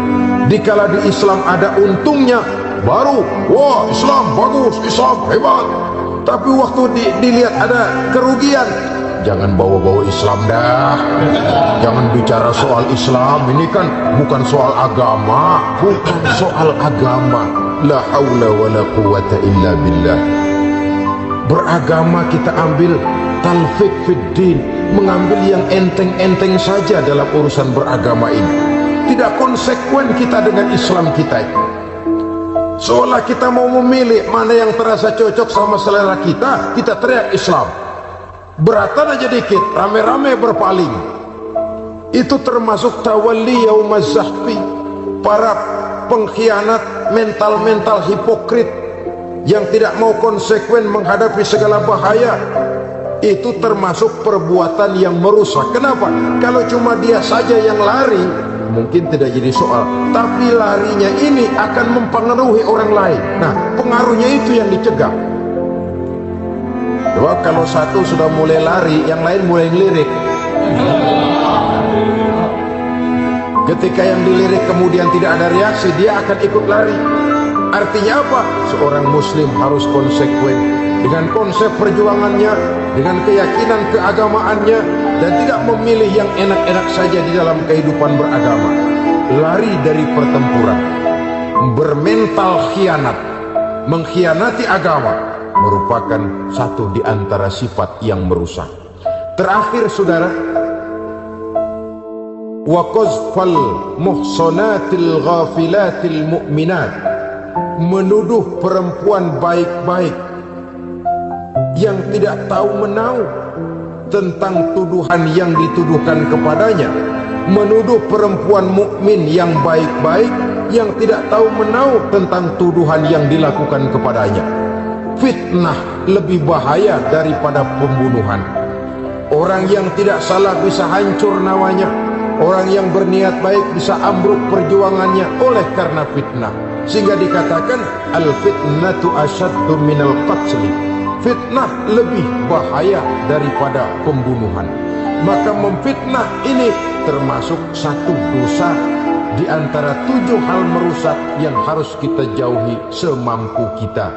[SPEAKER 1] Dikala di Islam ada untungnya, baru wah Islam bagus, Islam hebat. Tapi waktu dilihat ada kerugian, jangan bawa-bawa Islam dah. Jangan bicara soal Islam, ini kan bukan soal agama. Bukan soal agama. La haula wa la quwata illa billah. Beragama kita ambil talfiq fid din, mengambil yang enteng-enteng saja dalam urusan beragama ini. Tidak konsekuen kita dengan Islam kita. Seolah kita mau memilih mana yang terasa cocok sama selera kita, kita teriak Islam. Beratan aja dikit, rame-rame berpaling. Itu termasuk tawalli yaumaz zahfi. Para pengkhianat, mental-mental hipokrit yang tidak mau konsekuen menghadapi segala bahaya. Itu termasuk perbuatan yang merusak. Kenapa? Kalau cuma dia saja yang lari, mungkin tidak jadi soal, tapi larinya ini akan mempengaruhi orang lain. Nah, pengaruhnya itu yang dicegah. Coba kalau satu sudah mulai lari, yang lain mulai ngelirik. Ketika yang dilirik kemudian tidak ada reaksi, dia akan ikut lari. Artinya apa? Seorang muslim harus konsekuen dengan konsep perjuangannya, dengan keyakinan keagamaannya, dan tidak memilih yang enak-enak saja di dalam kehidupan beragama. Lari dari pertempuran, bermental khianat, mengkhianati agama, merupakan satu di antara sifat yang merusak. Terakhir saudara, wa qazfal muhsanatil ghafilatil mu'minat, menuduh perempuan baik-baik yang tidak tahu menahu tentang tuduhan yang dituduhkan kepadanya, menuduh perempuan mukmin yang baik-baik yang tidak tahu menahu tentang tuduhan yang dilakukan kepadanya. Fitnah lebih bahaya daripada pembunuhan. Orang yang tidak salah bisa hancur nawanya, orang yang berniat baik bisa ambruk perjuangannya oleh karena fitnah. Sehingga dikatakan al-fitnatu asyaddu minal qatli. Fitnah lebih bahaya daripada pembunuhan. Maka memfitnah ini termasuk satu dosa di antara 7 hal merusak yang harus kita jauhi semampu kita.